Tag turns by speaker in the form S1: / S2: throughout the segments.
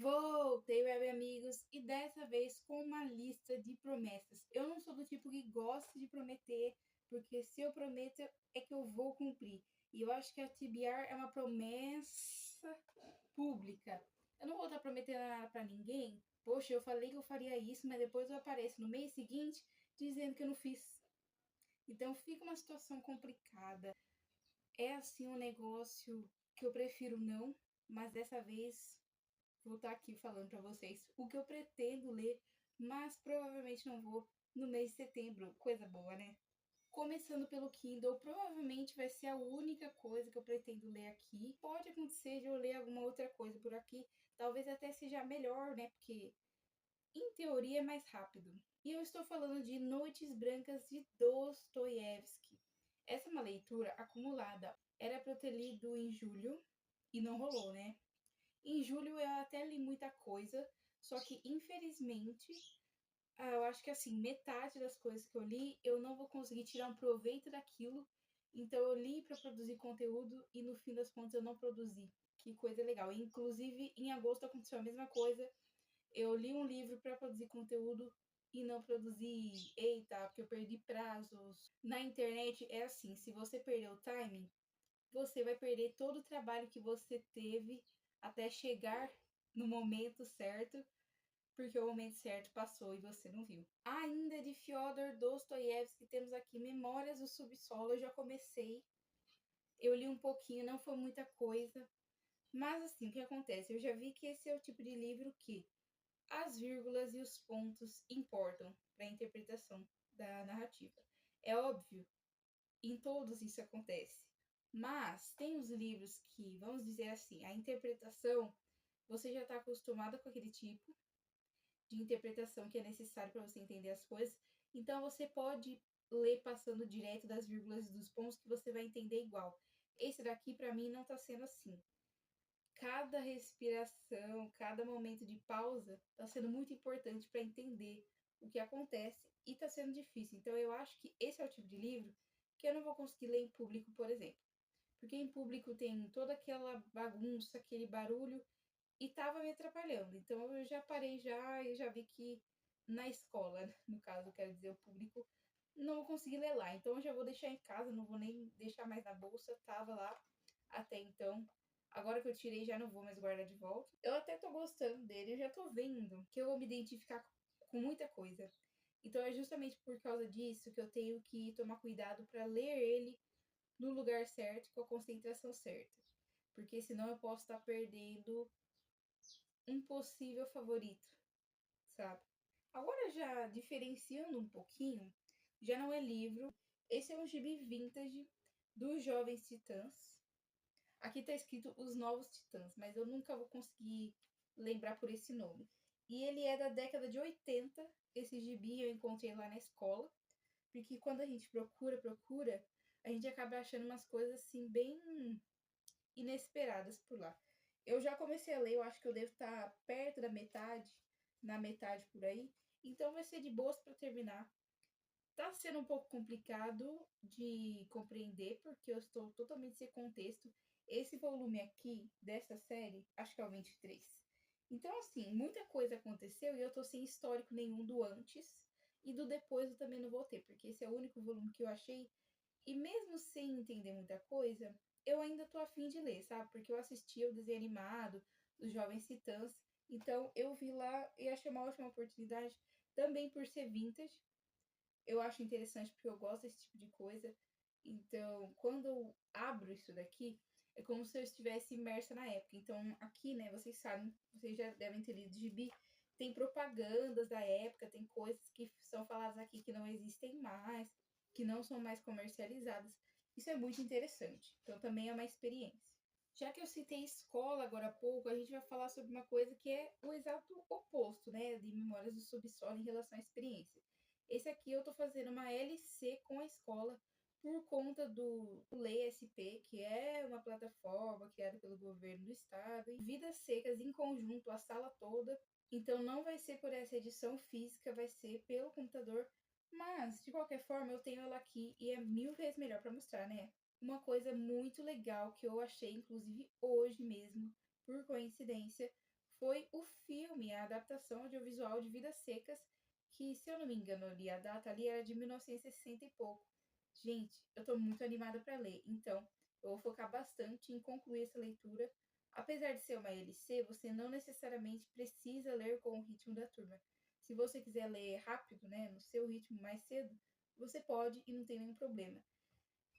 S1: Voltei, web amigos, e dessa vez com uma lista de promessas. Eu não sou do tipo que gosta de prometer, porque se eu prometo é que eu vou cumprir. E eu acho que a TBR é uma promessa pública. Eu não vou estar prometendo nada pra ninguém. Poxa, eu falei que eu faria isso, mas depois eu apareço no mês seguinte dizendo que eu não fiz. Então fica uma situação complicada. É assim um negócio que eu prefiro não, mas dessa vez vou estar aqui falando para vocês o que eu pretendo ler, mas provavelmente não vou no mês de setembro. Coisa boa, né? Começando pelo Kindle, provavelmente vai ser a única coisa que eu pretendo ler aqui. Pode acontecer de eu ler alguma outra coisa por aqui, talvez até seja melhor, né? Porque em teoria é mais rápido. E eu estou falando de Noites Brancas de Dostoiévski. Essa é uma leitura acumulada. Era para eu ter lido em julho e não rolou, né? Em julho eu até li muita coisa, só que infelizmente, eu acho que assim, metade das coisas que eu li, eu não vou conseguir tirar um proveito daquilo. Então eu li para produzir conteúdo e no fim das contas eu não produzi. Que coisa legal. Inclusive, em agosto aconteceu a mesma coisa. Eu li um livro para produzir conteúdo e não produzi. Eita, porque eu perdi prazos. Na internet é assim, se você perder o timing, você vai perder todo o trabalho que você teve até chegar no momento certo, porque o momento certo passou e você não viu. Ainda de Fyodor Dostoiévski, temos aqui Memórias do Subsolo. Eu já comecei, eu li um pouquinho, não foi muita coisa, mas assim, o que acontece? Eu já vi que esse é o tipo de livro que as vírgulas e os pontos importam para a interpretação da narrativa. É óbvio, em todos isso acontece. Mas tem os livros que, vamos dizer assim, a interpretação, você já está acostumada com aquele tipo de interpretação que é necessário para você entender as coisas. Então você pode ler passando direto das vírgulas e dos pontos que você vai entender igual. Esse daqui, para mim, não está sendo assim. Cada respiração, cada momento de pausa está sendo muito importante para entender o que acontece e está sendo difícil. Então eu acho que esse é o tipo de livro que eu não vou conseguir ler em público, por exemplo. Porque em público tem toda aquela bagunça, aquele barulho, e tava me atrapalhando. Então eu já parei já e já vi que na escola, no caso, eu quero dizer, o público, não vou conseguir ler lá. Então eu já vou deixar em casa, não vou nem deixar mais na bolsa, tava lá até então. Agora que eu tirei, já não vou mais guardar de volta. Eu até tô gostando dele, eu já tô vendo que eu vou me identificar com muita coisa. Então é justamente por causa disso que eu tenho que tomar cuidado para ler ele no lugar certo, com a concentração certa. Porque senão eu posso estar perdendo um possível favorito, sabe? Agora já diferenciando um pouquinho, já não é livro. Esse é um gibi vintage dos Jovens Titãs. Aqui tá escrito Os Novos Titãs, mas eu nunca vou conseguir lembrar por esse nome. E ele é da década de 80. Esse gibi eu encontrei lá na escola, porque quando a gente procura, a gente acaba achando umas coisas assim bem inesperadas por lá. Eu já comecei a ler, eu acho que eu devo estar perto da metade, na metade por aí. Então vai ser de boas para terminar. Tá sendo um pouco complicado de compreender, porque eu estou totalmente sem contexto. Esse volume aqui, dessa série, acho que é o 23. Então, assim, muita coisa aconteceu e eu tô sem histórico nenhum do antes. E do depois eu também não vou ter, porque esse é o único volume que eu achei. E mesmo sem entender muita coisa, eu ainda tô afim de ler, sabe? Porque eu assisti o desenho animado dos Jovens Titãs. Então eu vi lá e achei uma ótima oportunidade também por ser vintage. Eu acho interessante porque eu gosto desse tipo de coisa. Então, quando eu abro isso daqui, é como se eu estivesse imersa na época. Então, aqui, né, vocês sabem, vocês já devem ter lido gibi, tem propagandas da época, tem coisas que são faladas aqui que não existem mais, que não são mais comercializadas. Isso é muito interessante. Então, também é uma experiência. Já que eu citei escola agora há pouco, a gente vai falar sobre uma coisa que é o exato oposto, né, de Memórias do Subsolo em relação à experiência. Esse aqui eu tô fazendo uma LC com a escola por conta do Lei SP, que é uma plataforma criada pelo governo do estado, e Vidas Secas em conjunto, a sala toda. Então não vai ser por essa edição física, vai ser pelo computador. Mas, de qualquer forma, eu tenho ela aqui e é 1000 vezes melhor para mostrar, né? Uma coisa muito legal que eu achei, inclusive hoje mesmo, por coincidência, foi o filme, a adaptação audiovisual de Vidas Secas, que, se eu não me engano, ali, a data ali era de 1960 e pouco. Gente, eu tô muito animada para ler, então eu vou focar bastante em concluir essa leitura. Apesar de ser uma LC, você não necessariamente precisa ler com o ritmo da turma. Se você quiser ler rápido, né, no seu ritmo mais cedo, você pode e não tem nenhum problema.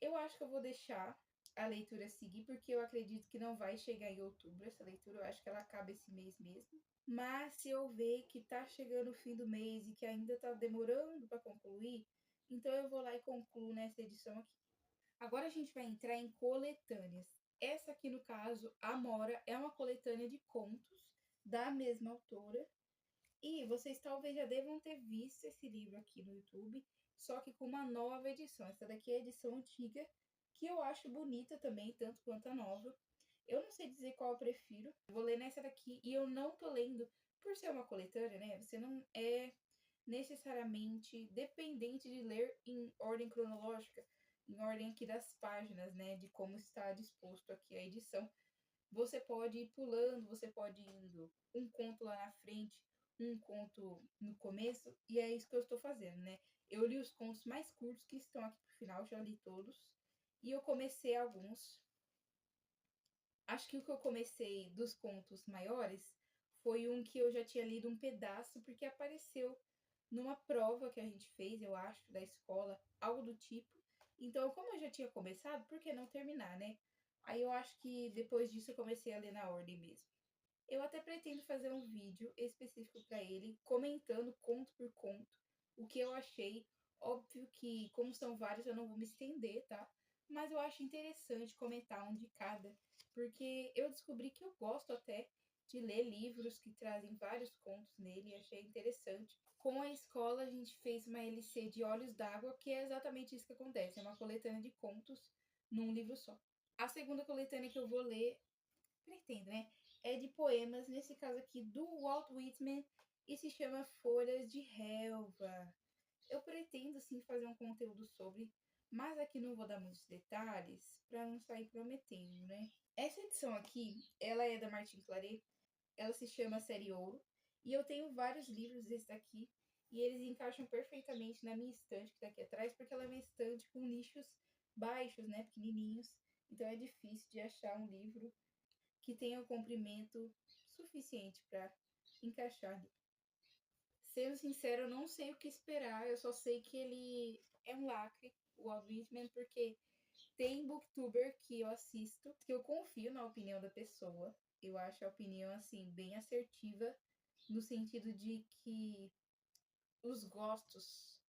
S1: Eu acho que eu vou deixar a leitura seguir, porque eu acredito que não vai chegar em outubro essa leitura, eu acho que ela acaba esse mês mesmo. Mas se eu ver que tá chegando o fim do mês e que ainda tá demorando para concluir, então eu vou lá e concluo nessa edição aqui. Agora a gente vai entrar em coletâneas. Essa aqui, no caso, Amora, é uma coletânea de contos da mesma autora. E vocês talvez já devam ter visto esse livro aqui no YouTube, só que com uma nova edição. Essa daqui é a edição antiga, que eu acho bonita também, tanto quanto a nova. Eu não sei dizer qual eu prefiro. Eu vou ler nessa daqui e eu não tô lendo por ser uma coletânea, né? Você não é necessariamente dependente de ler em ordem cronológica, em ordem aqui das páginas, né? De como está disposto aqui a edição. Você pode ir pulando, você pode ir indo um conto lá na frente, um conto no começo, e é isso que eu estou fazendo, né? Eu li os contos mais curtos que estão aqui pro final, já li todos, e eu comecei alguns. Acho que o que eu comecei dos contos maiores foi um que eu já tinha lido um pedaço, porque apareceu numa prova que a gente fez, eu acho, da escola, algo do tipo. Então, como eu já tinha começado, por que não terminar, né? Aí eu acho que depois disso eu comecei a ler na ordem mesmo. Eu até pretendo fazer um vídeo específico para ele, comentando conto por conto o que eu achei. Óbvio que, como são vários, eu não vou me estender, tá? Mas eu acho interessante comentar um de cada, porque eu descobri que eu gosto até de ler livros que trazem vários contos nele e achei interessante. Com a escola, a gente fez uma LC de Olhos d'Água, que é exatamente isso que acontece, é uma coletânea de contos num livro só. A segunda coletânea que eu vou ler, pretendo, né? É de poemas, nesse caso aqui, do Walt Whitman, e se chama Folhas de Relva. Eu pretendo, sim, fazer um conteúdo sobre, mas aqui não vou dar muitos detalhes, para não sair prometendo, né? Essa edição aqui, ela é da Martin Claret, ela se chama Série Ouro, e eu tenho vários livros desse daqui, e eles encaixam perfeitamente na minha estante que tá aqui atrás, porque ela é uma estante com nichos baixos, né, pequenininhos, então é difícil de achar um livro que tenha o comprimento suficiente para encaixar ali. Sendo sincero, eu não sei o que esperar, eu só sei que ele é um lacre, o Walt Whitman, porque tem booktuber que eu assisto, que eu confio na opinião da pessoa. Eu acho a opinião, assim, bem assertiva, no sentido de que os gostos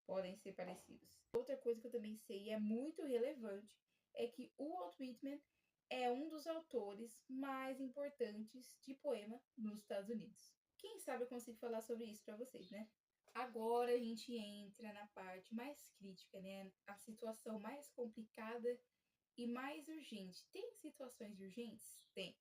S1: podem ser parecidos. Outra coisa que eu também sei e é muito relevante é que o Walt Whitman é um dos autores mais importantes de poema nos Estados Unidos. Quem sabe eu consigo falar sobre isso para vocês, né? Agora a gente entra na parte mais crítica, né? A situação mais complicada e mais urgente. Tem situações urgentes? Tem.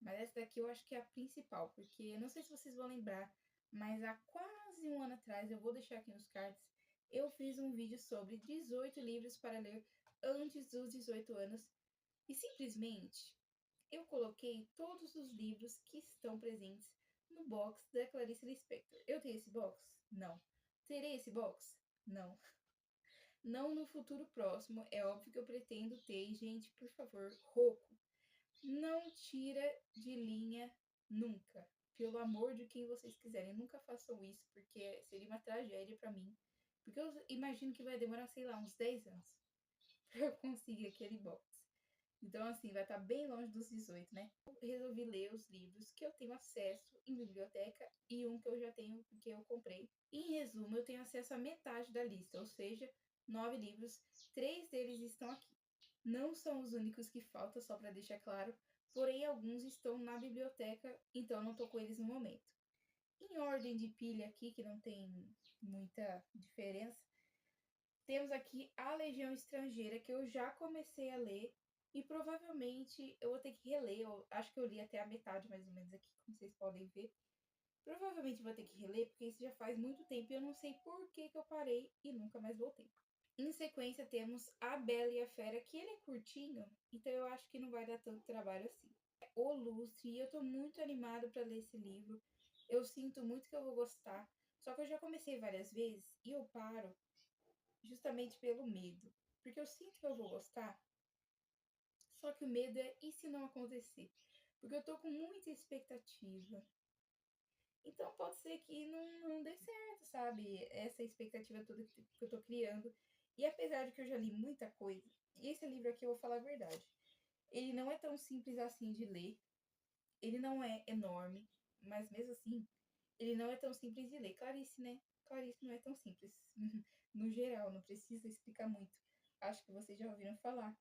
S1: Mas essa daqui eu acho que é a principal, porque eu não sei se vocês vão lembrar, mas há quase um ano atrás, eu vou deixar aqui nos cards, eu fiz um vídeo sobre 18 livros para ler antes dos 18 anos e simplesmente eu coloquei todos os livros que estão presentes no box da Clarice Lispector. Eu tenho esse box? Não. Terei esse box? Não. Não no futuro próximo. É óbvio que eu pretendo ter. Gente, por favor, Roku, não tira de linha nunca. Pelo amor de quem vocês quiserem. Nunca façam isso, porque seria uma tragédia para mim. Porque eu imagino que vai demorar, sei lá, uns 10 anos pra eu conseguir aquele box. Então, assim, vai estar bem longe dos 18, né? Eu resolvi ler os livros que eu tenho acesso em biblioteca e um que eu já tenho porque eu comprei. Em resumo, eu tenho acesso à metade da lista, ou seja, 9 livros, 3 deles estão aqui. Não são os únicos que faltam, só para deixar claro, porém alguns estão na biblioteca, então não tô com eles no momento. Em ordem de pilha aqui, que não tem muita diferença, temos aqui A Legião Estrangeira, que eu já comecei a ler e provavelmente eu vou ter que reler. Eu acho que eu li até a metade mais ou menos aqui, como vocês podem ver. Provavelmente vou ter que reler, porque isso já faz muito tempo e eu não sei por que eu parei e nunca mais voltei. Em sequência temos A Bela e a Fera, que ele é curtinho, então eu acho que não vai dar tanto trabalho assim. O Lustre, e eu tô muito animada para ler esse livro. Eu sinto muito que eu vou gostar. Só que eu já comecei várias vezes e eu paro justamente pelo medo. Porque eu sinto que eu vou gostar, só que o medo é e se não acontecer? Porque eu tô com muita expectativa. Então pode ser que não dê certo, sabe? Essa expectativa toda que eu tô criando. E apesar de que eu já li muita coisa, e esse livro aqui eu vou falar a verdade. Ele não é tão simples assim de ler. Ele não é enorme, mas mesmo assim, ele não é tão simples de ler. Clarice, né? Clarice não é tão simples. No geral, não precisa explicar muito. Acho que vocês já ouviram falar.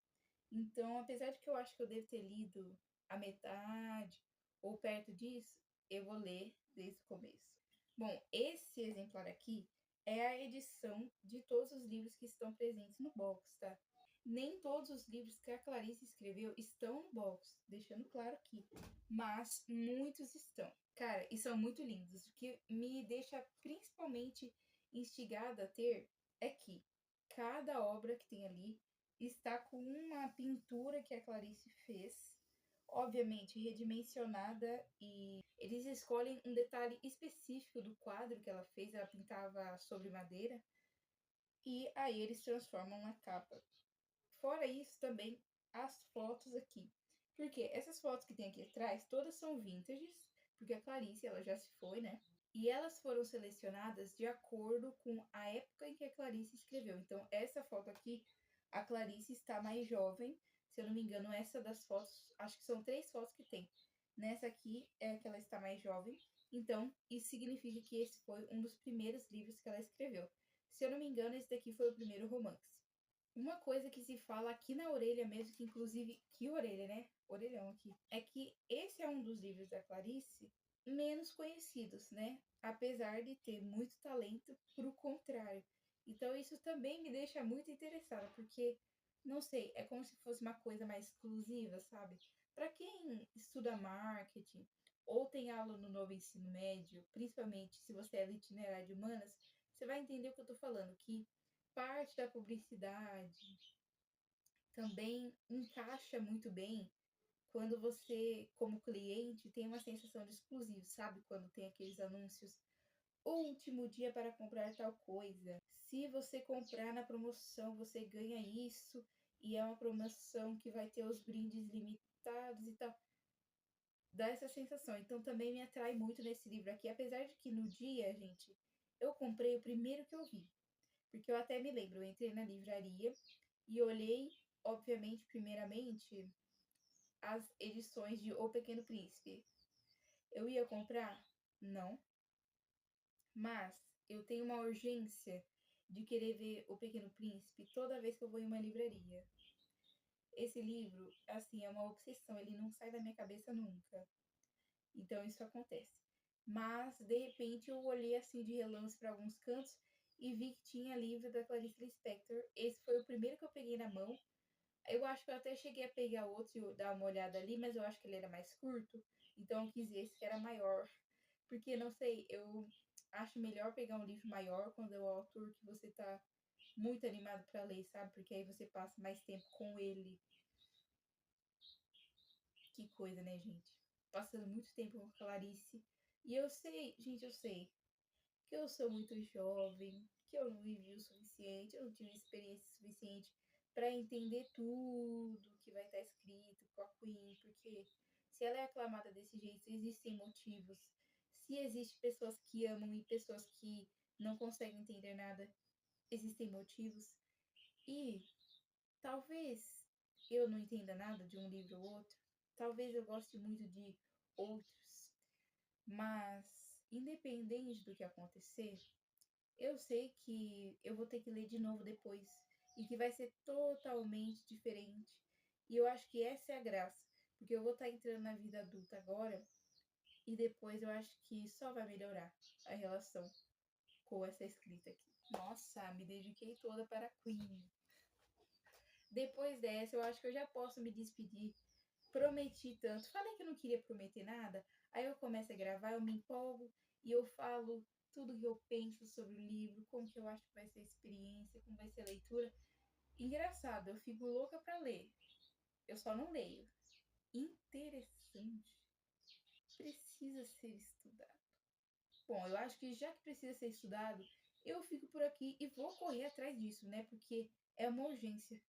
S1: Então, apesar de que eu acho que eu devo ter lido a metade ou perto disso, eu vou ler desde o começo. Bom, esse exemplar aqui é a edição de todos os livros que estão presentes no box, tá? Nem todos os livros que a Clarice escreveu estão no box, deixando claro aqui, mas muitos estão. Cara, e são muito lindos. O que me deixa principalmente instigada a ter é que cada obra que tem ali está com uma pintura que a Clarice fez, obviamente redimensionada, e eles escolhem um detalhe específico do quadro que ela fez. Ela pintava sobre madeira e aí eles transformam na capa. Fora isso, também as fotos aqui. Porque essas fotos que tem aqui atrás, todas são vintages, porque a Clarice, ela já se foi, né? E elas foram selecionadas de acordo com a época em que a Clarice escreveu. Então, essa foto aqui, a Clarice está mais jovem. Se eu não me engano, essa das fotos, acho que são 3 fotos que tem. Nessa aqui é que ela está mais jovem. Então, isso significa que esse foi um dos primeiros livros que ela escreveu. Se eu não me engano, esse daqui foi o primeiro romance. Uma coisa que se fala aqui na orelha mesmo, que inclusive, que orelha, né? Orelhão aqui. É que esse é um dos livros da Clarice menos conhecidos, né? Apesar de ter muito talento, pro contrário. Então isso também me deixa muito interessada, porque, não sei, é como se fosse uma coisa mais exclusiva, sabe? Para quem estuda marketing ou tem aula no novo ensino médio, principalmente se você é do itinerário de humanas, você vai entender o que eu tô falando, que parte da publicidade também encaixa muito bem quando você, como cliente, tem uma sensação de exclusivo, sabe? Quando tem aqueles anúncios, último dia para comprar tal coisa. Se você comprar na promoção, você ganha isso. E é uma promoção que vai ter os brindes limitados e tal. Dá essa sensação. Então também me atrai muito nesse livro aqui. Apesar de que no dia, gente, eu comprei o primeiro que eu vi. Porque eu até me lembro, eu entrei na livraria e olhei, obviamente, primeiramente, as edições de O Pequeno Príncipe. Eu ia comprar? Não. Mas eu tenho uma urgência de querer ver O Pequeno Príncipe toda vez que eu vou em uma livraria. Esse livro, assim, é uma obsessão, ele não sai da minha cabeça nunca. Então isso acontece. Mas, de repente, eu olhei assim de relance para alguns cantos e vi que tinha livro da Clarice Lispector. Esse foi o primeiro que eu peguei na mão. Eu acho que eu até cheguei a pegar outro e dar uma olhada ali, mas eu acho que ele era mais curto. Então eu quis esse que era maior. Porque, não sei, eu acho melhor pegar um livro maior quando é o autor que você tá muito animado para ler, sabe? Porque aí você passa mais tempo com ele. Que coisa, né, gente? Passando muito tempo com a Clarice. E eu sei, gente, eu sei que eu sou muito jovem, que eu não vivi o suficiente, eu não tive experiência suficiente para entender tudo que vai estar escrito com a Queen, porque se ela é aclamada desse jeito, existem motivos. Se existem pessoas que amam e pessoas que não conseguem entender nada, existem motivos. E talvez eu não entenda nada de um livro ou outro, talvez eu goste muito de outros, mas independente do que acontecer, eu sei que eu vou ter que ler de novo depois e que vai ser totalmente diferente. E eu acho que essa é a graça, porque eu vou estar entrando na vida adulta agora e depois eu acho que só vai melhorar a relação com essa escrita aqui. Nossa, me dediquei toda para a Queen. Depois dessa, eu acho que eu já posso me despedir. Prometi tanto. Falei que eu não queria prometer nada. Aí eu começo a gravar, eu me empolgo e eu falo tudo que eu penso sobre o livro, como que eu acho que vai ser a experiência, como vai ser a leitura. Engraçado, eu fico louca pra ler. Eu só não leio. Interessante. Precisa ser estudado. Bom, eu acho que já que precisa ser estudado, eu fico por aqui e vou correr atrás disso, né? Porque é uma urgência.